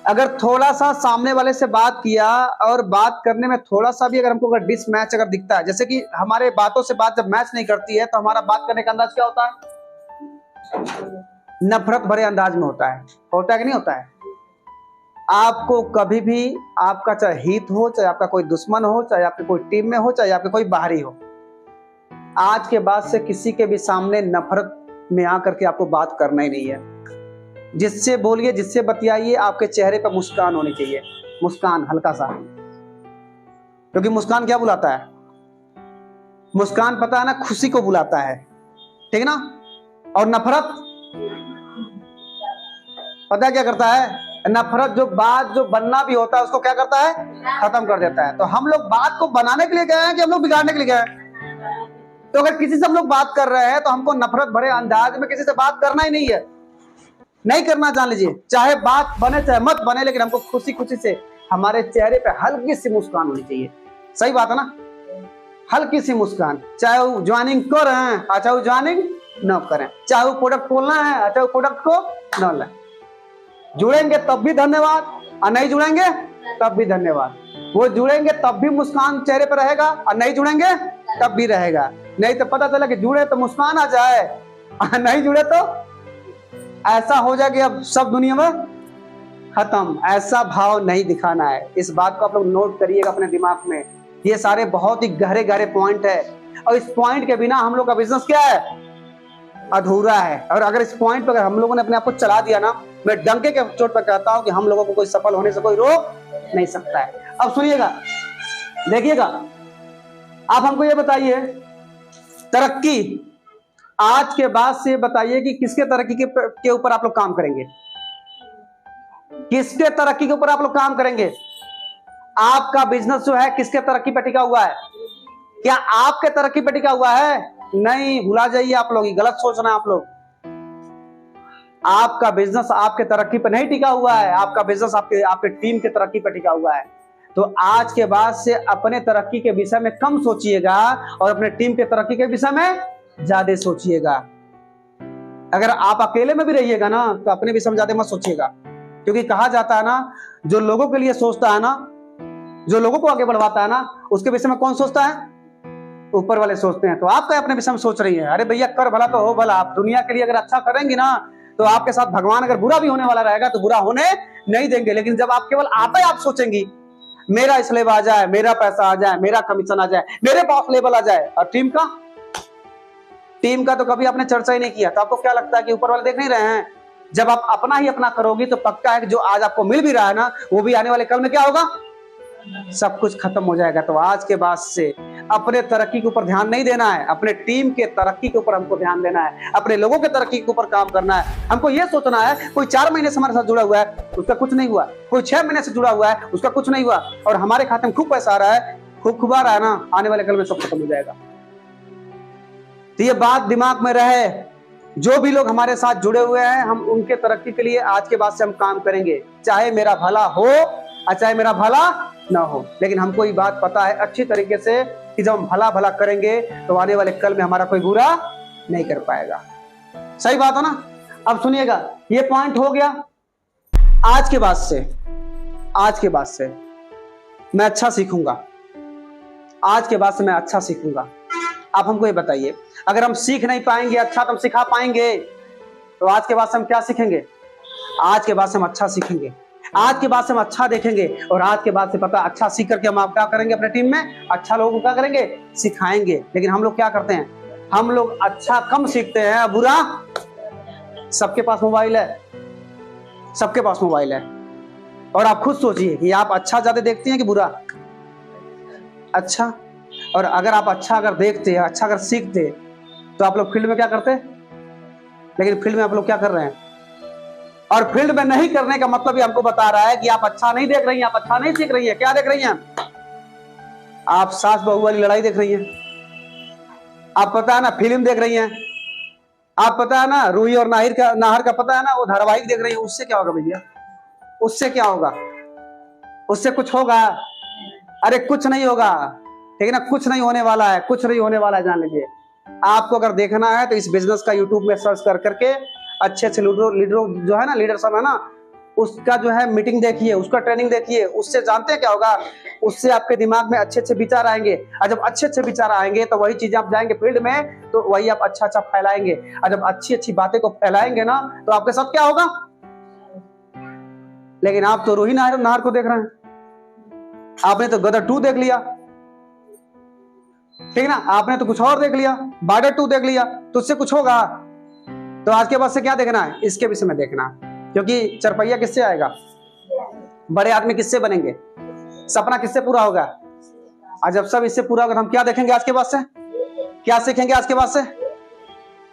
अगर थोड़ा सा सामने वाले से बात किया और बात करने में थोड़ा सा भी अगर हमको अगर डिसमैच अगर दिखता है, जैसे कि हमारे बातों से बात जब मैच नहीं करती है तो हमारा बात करने का अंदाज क्या होता है? नफरत भरे अंदाज में होता है कि नहीं होता है? आपको कभी भी, आपका चाहे हित हो, चाहे आपका कोई दुश्मन हो, चाहे आपके कोई टीम में हो, चाहे आपके कोई बाहरी हो, आज के बाद से किसी के भी सामने नफरत में आकर के आपको बात करना ही नहीं है। जिससे बोलिए, जिससे बतियाइए, आपके चेहरे पर मुस्कान होनी चाहिए, मुस्कान हल्का सा, क्योंकि मुस्कान क्या बुलाता है? मुस्कान पता है ना, खुशी को बुलाता है, ठीक है ना? और नफरत पता है क्या करता है? नफरत जो बात जो बनना भी होता है उसको क्या करता है? खत्म कर देता है। तो हम लोग बात को बनाने के लिए गए हैं कि हम लोग बिगाड़ने के लिए गए हैं? तो अगर किसी से हम लोग बात कर रहे हैं तो हमको नफरत भरे अंदाज में किसी से बात करना ही नहीं है, नहीं करना। जान लीजिए, चाहे बात बने चाहे मत बने, लेकिन हमको खुशी खुशी से हमारे चेहरे पे हल्की सी मुस्कान होनी चाहिए। सही बात है ना? हल्की सी मुस्कान, चाहे वो ज्वाइनिंग कर रहे हैं, चाहे वो ज्वाइनिंग न करें, चाहे वो प्रोडक्ट खोलना है, चाहे वो प्रोडक्ट को न लें। जुड़ेंगे तब भी धन्यवाद, और नहीं जुड़ेंगे तब भी धन्यवाद। वो जुड़ेंगे तब भी मुस्कान चेहरे पर रहेगा, और नहीं जुड़ेंगे तब भी रहेगा। नहीं तो पता चला कि जुड़े तो मुस्कान आ जाए, नहीं जुड़े तो ऐसा हो जाए कि अब सब दुनिया में खत्म। ऐसा भाव नहीं दिखाना है। इस बात को आप लोग नोट करिएगा अपने दिमाग में। ये सारे बहुत ही गहरे गहरे पॉइंट है, और इस पॉइंट के बिना हम लोग का बिजनेस क्या है? अधूरा है। और अगर इस पॉइंट पर अगर हम लोगों ने अपने आप को चला दिया ना, मैं डंके के चोट पर कहता हूं कि हम लोगों को कोई सफल होने से कोई रोक नहीं सकता है। अब सुनिएगा, देखिएगा, आप हमको ये बताइए, तरक्की आज के बाद से बताइए कि किसके तरक्की के ऊपर आप लोग काम करेंगे? किसके तरक्की के ऊपर आप लोग काम करेंगे? आपका बिजनेस जो है किसके तरक्की पर टिका हुआ है? क्या आपके तरक्की पर टिका हुआ है? नहीं, भुला जाइए आप लोग, गलत सोचना है आप लोग। आपका बिजनेस आपके तरक्की पर नहीं टिका हुआ है, आपका बिजनेस आपके टीम के तरक्की पर टिका हुआ है। तो आज के बाद से अपने तरक्की के विषय में कम सोचिएगा और अपने टीम के तरक्की के विषय में ज्यादा सोचिएगा। अगर आप अकेले में भी रहिएगा ना तो अपने विषय में ज्यादा मत सोचिएगा, क्योंकि कहा जाता है ना, जो लोगों के लिए सोचता है ना, जो लोगों को आगे बढ़वाता है ना, उसके विषय में कौन सोचता है? ऊपर वाले सोचते हैं। तो आप क्या अपने विषय में सोच रही है? अरे भैया, कर भला तो हो भला। आप दुनिया के लिए अगर अच्छा करेंगी ना तो आपके साथ भगवान अगर बुरा भी होने वाला रहेगा तो बुरा होने नहीं देंगे। लेकिन जब आप केवल आता ही आप सोचेंगी मेरा इस लेवल आ जाए, मेरा पैसा आ जाए, मेरा कमीशन आ जाए, मेरे बॉस लेवल आ जाए, और टीम का तो कभी आपने चर्चा ही नहीं किया, तो आपको क्या लगता है कि ऊपर वाले देख नहीं रहे हैं? जब आप अपना ही अपना करोगी तो पक्का है कि जो आज आपको मिल भी रहा है ना, वो भी आने वाले कल में क्या होगा? सब कुछ खत्म हो जाएगा। तो आज के बाद से अपने तरक्की के ऊपर ध्यान नहीं देना है, अपने टीम के तरक्की के ऊपर हमको ध्यान देना है, अपने लोगों के तरक्की के ऊपर काम करना है। हमको यह सोचना है, कोई 4 महीने से हमारे साथ जुड़ा हुआ है उसका कुछ नहीं हुआ, कोई 6 महीने से जुड़ा हुआ है उसका कुछ नहीं हुआ, और हमारे खाते में खूब पैसा आ रहा है, खूब आ रहा है ना, आने वाले कल में सब खत्म हो जाएगा। तो ये बात दिमाग में रहे, जो भी लोग हमारे साथ जुड़े हुए हैं, हम उनके तरक्की के लिए आज के बाद से हम काम करेंगे, चाहे मेरा भला हो और चाहे मेरा भला ना हो। लेकिन हमको ये बात पता है अच्छी तरीके से कि जब हम भला भला करेंगे तो आने वाले कल में हमारा कोई बुरा नहीं कर पाएगा। सही बात है ना? अब सुनिएगा, ये पॉइंट हो गया। आज के बाद से मैं अच्छा सीखूंगा, आज के बाद से मैं अच्छा सीखूंगा। आप हमको ये बताइए, अगर हम सीख नहीं पाएंगे अच्छा तो हम सिखा पाएंगे? तो आज के बाद से हम क्या सीखेंगे? आज के बाद से हम अच्छा सीखेंगे। आज के बाद से हम अच्छा देखेंगे और आज के बाद से पता अच्छा सीख करके हम आप क्या करेंगे अपने टीम में अच्छा लोगों को क्या करेंगे सिखाएंगे। लेकिन हम लोग क्या करते हैं, हम लोग अच्छा कम सीखते हैं, बुरा। सबके पास मोबाइल है, सबके पास मोबाइल है, और आप खुद सोचिए कि आप अच्छा ज्यादा देखते हैं कि बुरा। अच्छा, और अगर आप अच्छा अगर देखते हैं, अच्छा अगर सीखते तो आप लोग फील्ड में क्या करते, लेकिन फील्ड में आप लोग क्या कर रहे हैं। और फील्ड में नहीं करने का मतलब ये हमको बता रहा है कि आप अच्छा नहीं देख रही हैं, आप अच्छा नहीं सीख रही हैं। क्या देख रही हैं आप? सास बहू वाली लड़ाई देख रही हैं, आप पता है ना फिल्म देख रही हैं, आप पता है ना रूही और नाहर का पता है ना वो धारावाहिक देख रही है। उससे क्या होगा भैया, उससे क्या होगा, उससे कुछ होगा? अरे कुछ नहीं होगा, ठीक है ना, कुछ नहीं होने वाला है, कुछ नहीं होने वाला है, जान लीजिए। आपको अगर देखना है तो इस बिजनेस का यूट्यूब में सर्च कर करके अच्छे अच्छे लीडर जो है ना, लीडर सब है ना, उसका जो है मीटिंग देखिए, उसका ट्रेनिंग देखिए। उससे जानते हैं क्या होगा, उससे आपके दिमाग में अच्छे अच्छे विचार आएंगे, और जब अच्छे अच्छे विचार आएंगे तो वही चीजें आप जाएंगे फील्ड में तो वही आप अच्छा अच्छा फैलाएंगे। और जब अच्छी अच्छी बातें को फैलाएंगे ना तो आपके साथ क्या होगा। लेकिन आप तो रूही नाहर को देख रहे हैं, आपने तो गदर 2 देख लिया, ठीक है ना, आपने तो कुछ और देख लिया, बॉर्डर 2 देख लिया, तो उससे कुछ होगा। तो आज के बाद से क्या देखना है, इसके विषय में देखना, क्योंकि चरपैया किससे आएगा, बड़े आदमी किससे बनेंगे, सपना किससे पूरा होगा। और जब सब इससे पूरा होगा तो हम क्या देखेंगे आज के बाद से, क्या सीखेंगे आज के बाद से।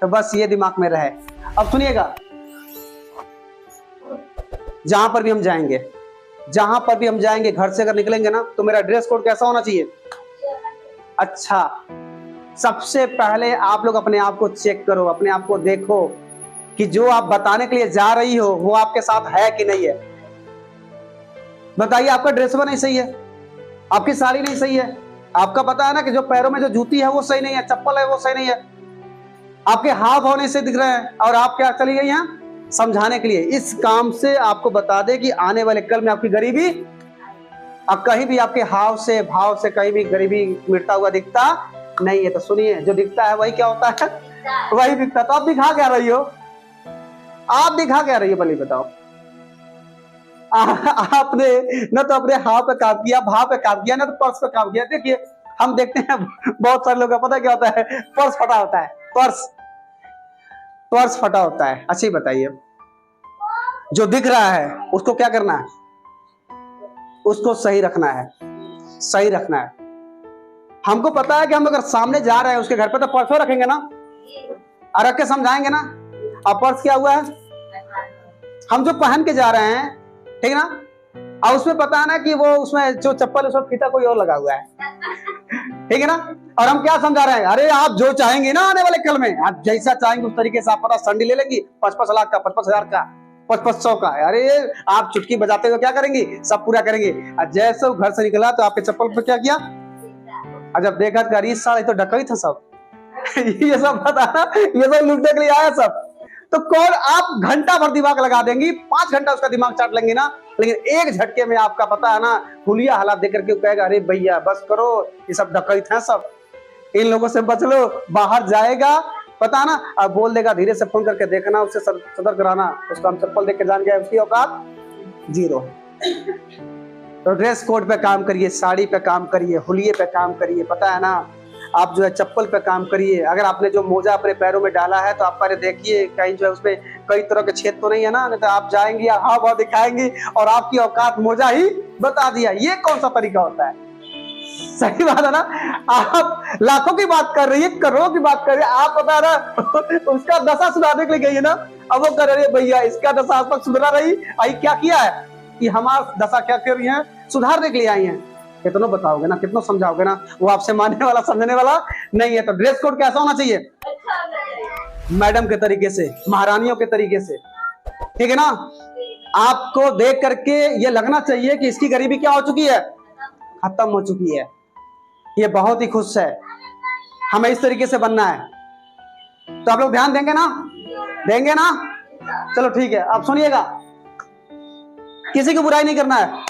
तो बस ये दिमाग में रहे। अब सुनिएगा, जहां पर भी हम जाएंगे, जहां पर भी हम जाएंगे, घर से अगर निकलेंगे ना तो मेरा ड्रेस कोड कैसा होना चाहिए, अच्छा। सबसे पहले आप लोग अपने आप को चेक करो, अपने आप को देखो कि जो आप बताने के लिए जा रही हो वो आपके साथ है कि नहीं है। बताइए, आपका ड्रेस नहीं सही है, आपकी साड़ी नहीं सही है, आपका पता है ना कि जो पैरों में जो जूती है वो सही नहीं है, चप्पल है वो सही नहीं है, आपके हाथ होने से दिख रहे हैं, और आप क्या चली गई यहाँ समझाने के लिए। इस काम से आपको बता दे कि आने वाले कल में आपकी गरीबी, अब कहीं भी आपके हाव से भाव से कहीं भी गरीबी मिटता हुआ दिखता नहीं है। तो सुनिए, जो दिखता है वही क्या होता है, वही दिखता। तो आप दिखा क्या रही हो, आप दिखा क्या रही हो, भले बताओ। आपने न तो अपने हाव पे काम किया, भाव पे काम किया, ना तो पर्स पे काम किया। देखिए हम देखते हैं बहुत सारे लोग का पता क्या होता है, पर्स फटा होता है, पर्स फटा होता है। अच्छा ही बताइए, जो दिख रहा है उसको क्या करना है, उसको सही रखना है, सही रखना है। हमको पता है कि हम अगर सामने जा रहे हैं उसके घर पे तो पर्स रखेंगे ना, और रख के समझाएंगे ना। अब पर्स क्या हुआ है, हम जो पहन के जा रहे हैं, ठीक है ना, और उसमें पता है ना कि वो उसमें जो चप्पल उसमें फीता कोई और लगा हुआ है, ठीक है ना। और हम क्या समझा रहे हैं, अरे आप जो चाहेंगे ना आने वाले कल में, आप जैसा चाहेंगे उस तरीके से आप पता संडे ले लेंगी 55 लाख का, 55,000 का, 5500 का। अरे आप चुटकी बजाते हुए क्या करेंगी, सब पूरा करेंगे। और जैसे वो घर से निकला तो आपके चप्पल पर क्या किया, और जब देखा कि अरे साल तो डकई था सब ये सब बताना, ये सब लूटने के लिए आया सब। तो कौन, आप घंटा भर दिमाग लगा देंगी, 5 घंटा उसका दिमाग चाट लेंगे ना, लेकिन एक झटके में आपका पता है ना हुलिया हालात देकर के कहेगा अरे भैया बस करो, ये सब डकैत हैं सब, इन लोगों से बच लो। बाहर जाएगा पता ना, अब बोल देगा, धीरे से फोन करके देखना, उससे सतर्क कराना, उसका हम चप्पल देख के जान गया उसकी औकात 0। तो ड्रेस कोड पे काम करिए, साड़ी पे काम करिए, हुलिये पे काम करिए, पता है ना, आप जो है चप्पल पे काम करिए। अगर आपने जो मोजा अपने पैरों में डाला है तो आप पहले देखिए कहीं जो है उसमें कई तरह के छेद तो नहीं है ना, नहीं तो आप जाएंगी हाव भाव दिखाएंगी और आपकी औकात मोजा ही बता दिया। ये कौन सा तरीका होता है, सही बात है ना। आप लाखों की बात कर रही है, करोड़ों की बात कर रही है, आप पता ना उसका दशा सुधारने के लिए गई है ना, अब वो कर रही है भैया इसका दशा आज तक सुधरा रही, आई क्या किया है कि हमारा दशा क्या कर रही है, सुधारने के लिए आई है। कितना बताओगे ना, कितना समझाओगे ना, वो आपसे मानने वाला समझने वाला नहीं है। तो ड्रेस कोड कैसा होना चाहिए, मैडम के तरीके से, महारानियों के तरीके से, ठीक है ना। आपको देख करके ये लगना चाहिए कि इसकी गरीबी क्या हो चुकी है, खत्म हो चुकी है, ये बहुत ही खुश है, हमें इस तरीके से बनना है। तो आप लोग ध्यान देंगे ना, देंगे ना, चलो ठीक है। अब सुनिएगा, किसी की बुराई नहीं करना है,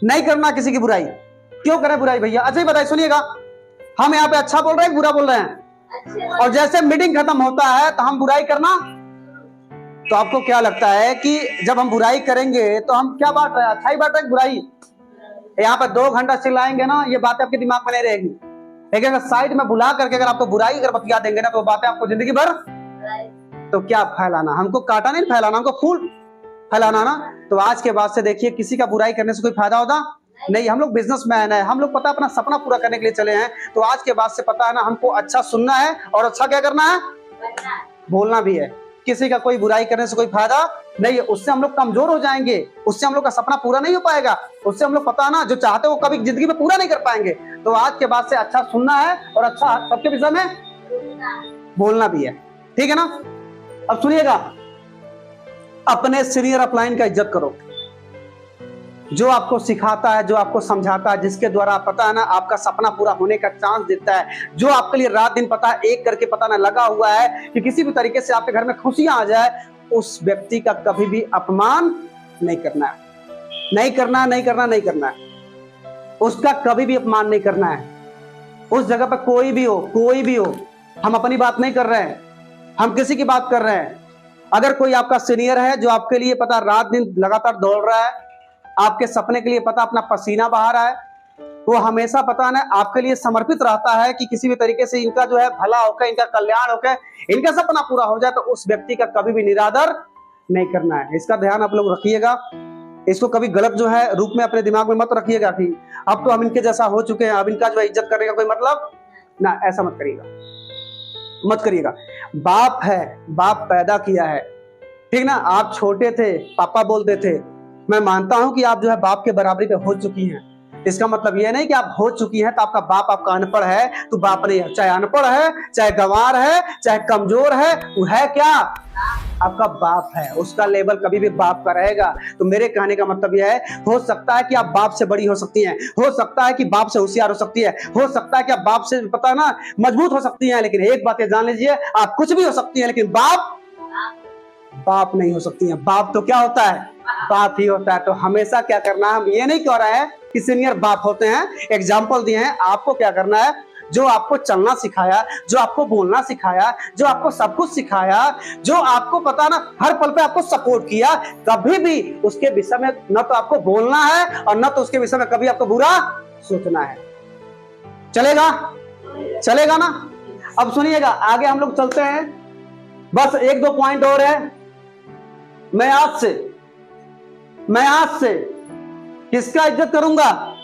नहीं करना किसी की बुराई। क्यों करें बुराई भैया, अच्छा ही बताइए। सुनिएगा, हम यहाँ पे अच्छा बोल रहे हैं बुरा बोल रहे हैं, और जैसे मीटिंग खत्म होता है तो हम बुराई करना तो आपको क्या लगता है कि जब हम बुराई करेंगे तो हम क्या बात है, अच्छाई बात है बुराई? यहाँ पर 2 घंटा चिल्लाएंगे ना, ये बातें आपके दिमाग में नहीं रहेगी, लेकिन अगर साइड में बुला करके अगर आपको बुराई अगर बतिया देंगे ना, तो बातें आपको जिंदगी भर। तो क्या फैलाना, हमको कांटा नहीं फैलाना, हमको फूल फैलाना ना। तो आज के बाद से देखिए, किसी का बुराई करने से कोई फायदा होता नहीं। हम लोग बिजनेसमैन है, हम लोग पता अपना सपना पूरा करने के लिए चले हैं। तो आज के बाद से पता है ना, हमको अच्छा सुनना है और अच्छा क्या करना है, बोलना भी है। किसी का कोई बुराई करने से कोई फायदा नहीं है, उससे हम लोग कमजोर हो जाएंगे, उससे हम लोग का सपना पूरा नहीं हो पाएगा, उससे हम लोग पता है ना जो चाहते हो वो कभी जिंदगी में पूरा नहीं कर पाएंगे। तो आज के बाद से अच्छा सुनना है और अच्छा सबके विषय में बोलना भी है, ठीक है ना। अब सुनिएगा, अपने सीनियर अपलाइन का इज्जत करो, जो आपको सिखाता है, जो आपको समझाता है, जिसके द्वारा पता है ना आपका सपना पूरा होने का चांस देता है, जो आपके लिए रात दिन पता है एक करके पता ना लगा हुआ है कि किसी भी तरीके से आपके घर में खुशियां आ जाए, उस व्यक्ति का कभी भी अपमान नहीं करना है, नहीं करना, नहीं करना, नहीं करना है। उसका कभी भी अपमान नहीं करना है। उस जगह पर कोई भी हो, हम अपनी बात नहीं कर रहे हैं, हम किसी की बात कर रहे हैं। अगर कोई आपका सीनियर है जो आपके लिए पता रात दिन लगातार दौड़ रहा है, आपके सपने के लिए पता अपना पसीना बहा रहा है, वो हमेशा पता ना आपके लिए समर्पित रहता है कि किसी भी तरीके से इनका जो है भला होकर, इनका कल्याण होकर, इनका सपना पूरा हो जाए, तो उस व्यक्ति का कभी भी निरादर नहीं करना है। इसका ध्यान आप लोग रखिएगा। इसको कभी गलत जो है रूप में अपने दिमाग में मत रखिएगा कि अब तो हम इनके जैसा हो चुके हैं, अब इनका जो है इज्जत करने का कोई मतलब ना, ऐसा मत करिएगा, मत करिएगा। बाप है, बाप पैदा किया है, ठीक ना। आप छोटे थे, पापा बोलते थे, मैं मानता हूं कि आप जो है बाप के बराबरी पे हो चुकी हैं। इसका मतलब यह नहीं कि आप हो चुकी हैं तो आपका बाप आपका अनपढ़ है, तो बाप नहीं है। चाहे अनपढ़ है, चाहे गंवार है, चाहे कमजोर है, वो है क्या, आपका बाप है। उसका लेवल कभी भी बाप का रहेगा। तो मेरे कहने का मतलब यह है, हो सकता है कि आप बाप से बड़ी हो सकती हैं, हो सकता है कि बाप से होशियार हो सकती है, हो सकता है कि आप बाप से पता ना मजबूत हो सकती हैं, लेकिन एक बात जान लीजिए, आप कुछ भी हो सकती हैं, लेकिन बाप नहीं हो सकती हैं। बाप तो क्या होता है, बाप ही होता है। तो हमेशा क्या करना है, हम ये नहीं कह रहे हैं कि सीनियर बाप होते हैं, एग्जाम्पल दिए हैं। आपको क्या करना है, जो आपको चलना सिखाया, जो आपको बोलना सिखाया, जो आपको सब कुछ सिखाया, जो आपको पता ना हर पल पे आपको सपोर्ट किया, कभी भी उसके विषय में न तो आपको बोलना है और न तो उसके विषय में कभी आपको बुरा सोचना है। चलेगा, चलेगा ना। अब सुनिएगा, आगे हम लोग चलते हैं। बस 1-2 पॉइंट और है। मैं आज से किसका इज्जत करूंगा,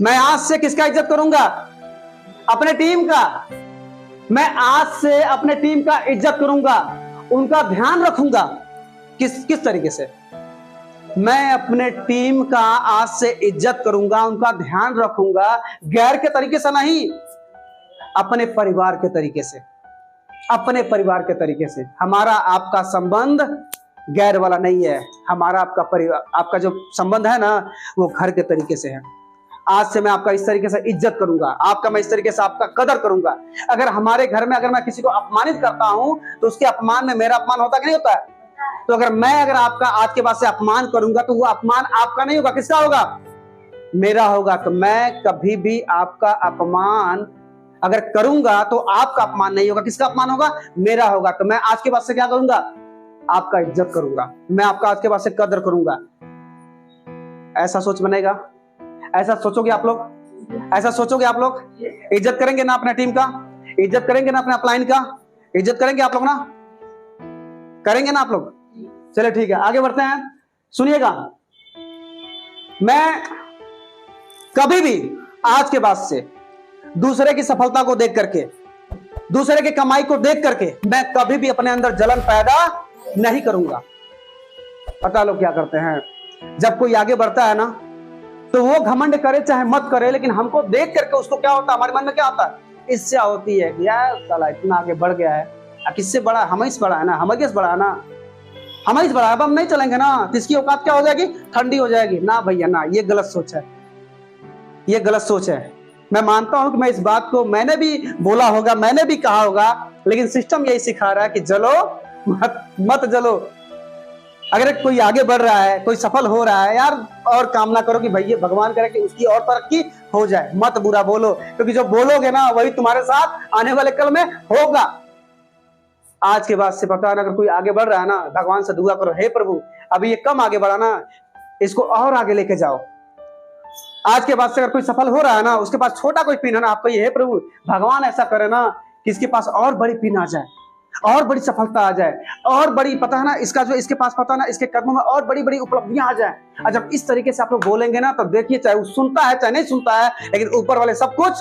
मैं आज से किसका इज्जत करूंगा, अपने टीम का। मैं आज से अपने टीम का इज्जत करूंगा, उनका ध्यान रखूंगा। किस तरीके से, मैं अपने टीम का आज से इज्जत करूंगा, उनका ध्यान रखूंगा, गैर के तरीके से नहीं, अपने परिवार के तरीके से, अपने परिवार के तरीके से। हमारा आपका संबंध गैर वाला नहीं है, हमारा आपका परिवार, आपका जो संबंध है ना, वो घर के तरीके से है। आज से मैं आपका इस तरीके से इज्जत करूंगा, आपका मैं इस तरीके से आपका कदर करूंगा। अगर हमारे घर में अगर मैं किसी को अपमानित करता हूं तो उसके अपमान में मेरा अपमान होता कि नहीं होता है। तो अगर आपका आज के बाद से अपमान करूंगा तो वो अपमान आपका नहीं होगा, किसका होगा, मेरा होगा। तो मैं कभी भी आपका अपमान अगर करूंगा तो आपका अपमान नहीं होगा, किसका अपमान होगा, मेरा होगा। तो मैं आज के बाद से क्या करूंगा, आपका इज्जत करूंगा, मैं आपका आज के बाद से कदर करूंगा। ऐसा सोच बनेगा, ऐसा सोचोगे आप लोग, ऐसा सोचोगे आप लोग। इज्जत करेंगे ना अपने टीम का, इज्जत करेंगे ना अपने अपलाइन का, इज्जत करेंगे आप लोग ना, करेंगे ना आप लोग। चलिए ठीक है, आगे बढ़ते हैं। सुनिएगा, मैं कभी भी आज के बाद से दूसरे की सफलता को देख करके, दूसरे की कमाई को देख करके मैं कभी भी अपने अंदर जलन पैदा नहीं करूंगा। पता लोग क्या करते हैं, जब कोई आगे बढ़ता है ना तो वो घमंड करे चाहे मत करे, लेकिन हमको देख करके उसको क्या होता है, हमारे मन में क्या होता है, इससे होती है कि यार साला इतना आगे बढ़ गया है, किससे बड़ा, हमें से बड़ा है ना, हमें से बड़ा है ना, हमें से बड़ा है, अब हम नहीं चलेंगे ना, तो इसकी औकात क्या हो जाएगी, ठंडी हो जाएगी ना। भैया ना, ये गलत सोच है, ये गलत सोच है। मैं मानता हूं कि मैं इस बात को मैंने भी बोला होगा, मैंने भी कहा होगा, लेकिन सिस्टम यही सिखा रहा है कि जलो मत जलो। अगर कोई आगे बढ़ रहा है, कोई सफल हो रहा है यार, और कामना करो कि भैया भगवान करे कि उसकी और तरक्की हो जाए, मत बुरा बोलो, क्योंकि जो बोलोगे ना वही तुम्हारे साथ आने वाले कल में होगा। आज के बाद से पता ना, अगर कोई आगे बढ़ रहा है ना, भगवान से दुआ करो, हे प्रभु अभी ये कम आगे बढ़ा ना, इसको और आगे लेके जाओ। आज के बाद से अगर कोई सफल हो रहा है ना, उसके पास छोटा कोई पिन है ना, आपको ये, हे प्रभु भगवान ऐसा करे ना कि इसके पास और बड़ी पिन आ जाए, और बड़ी सफलता आ जाए, और बड़ी पता है ना, इसका जो इसके पास पता है ना, इसके कदमों में और बड़ी बड़ी उपलब्धियां आ जाए। और जब इस तरीके से आप लोग बोलेंगे ना, तो देखिए चाहे वो सुनता है चाहे नहीं सुनता है, लेकिन ऊपर वाले सब कुछ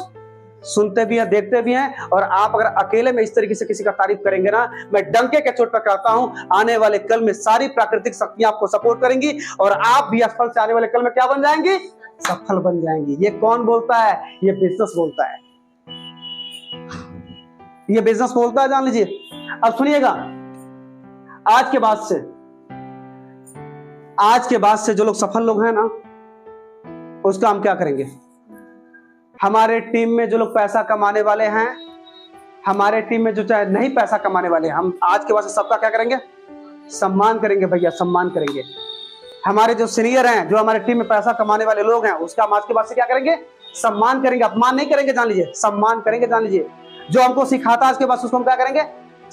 सुनते भी हैं, देखते भी हैं। और आप अगर अकेले में इस तरीके से किसी का तारीफ करेंगे ना, मैं डंके के चोट पर कहता हूं, आने वाले कल में सारी प्राकृतिक शक्तियां आपको सपोर्ट करेंगी और आप भी असफल से आने वाले कल में क्या बन जाएंगी? सफल बन जाएंगी। ये कौन बोलता है? ये बिजनेस बोलता है, ये बिजनेस बोलता है, जान लीजिए। अब सुनिएगा, आज के बाद से जो लोग सफल लोग हैं ना, उसका हम क्या करेंगे? हमारे टीम में जो लोग पैसा कमाने वाले हैं, हमारे टीम में जो चाहे नहीं पैसा कमाने वाले, हम आज के बाद से सबका क्या करेंगे? सम्मान करेंगे भैया, सम्मान करेंगे। हमारे जो सीनियर हैं, जो हमारे टीम में पैसा कमाने वाले लोग हैं, उसका हम आज के बाद से क्या करेंगे? सम्मान करेंगे। अपमान नहीं करेंगे, जान लीजिए, सम्मान करेंगे, जान लीजिए। जो हमको सिखाता है आज के बाद उसको हम क्या करेंगे?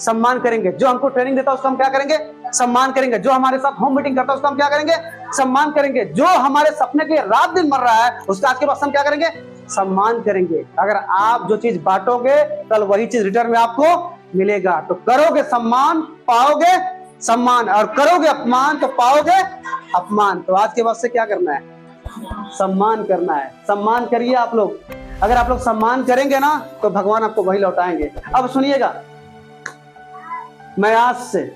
सम्मान करेंगे। जो हमको ट्रेनिंग देता है उसको हम क्या करेंगे? सम्मान करेंगे। जो हमारे साथ होम मीटिंग करता है उसको हम क्या करेंगे? सम्मान करेंगे। जो हमारे सपने के रात दिन मर रहा है, उसका आज के बाद हम क्या करेंगे? सम्मान करेंगे। अगर आप जो चीज बांटोगे, कल वही चीज रिटर्न में आपको मिलेगा। तो करोगे सम्मान, पाओगे सम्मान, और करोगे अपमान तो पाओगे अपमान। तो आज के बाद से क्या करना है? सम्मान करना है। सम्मान करिए आप लोग। अगर आप लोग सम्मान करेंगे ना, तो भगवान आपको वही लौटाएंगे। अब सुनिएगा, मैं आज से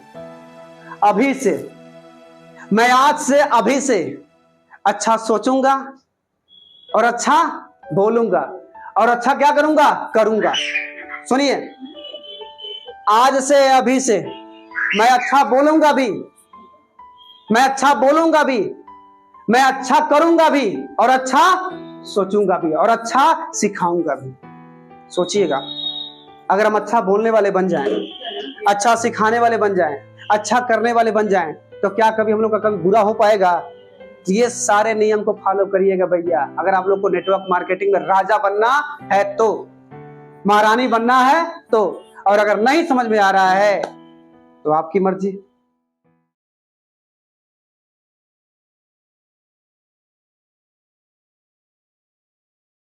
अभी से अच्छा सोचूंगा और अच्छा बोलूंगा और अच्छा क्या करूंगा। सुनिए, आज से अभी से मैं अच्छा बोलूंगा भी, मैं अच्छा बोलूंगा भी, मैं अच्छा करूंगा भी, और अच्छा सोचूंगा भी, और अच्छा सिखाऊंगा भी। सोचिएगा, अगर हम अच्छा बोलने वाले बन जाएं, अच्छा सिखाने वाले बन जाएं, अच्छा करने वाले बन जाएं, तो क्या कभी हम लोग का कभी बुरा हो पाएगा? ये सारे नियम को फॉलो करिएगा भैया। अगर आप लोग को नेटवर्क मार्केटिंग में राजा बनना है तो, महारानी बनना है तो, और अगर नहीं समझ में आ रहा है तो आपकी मर्जी।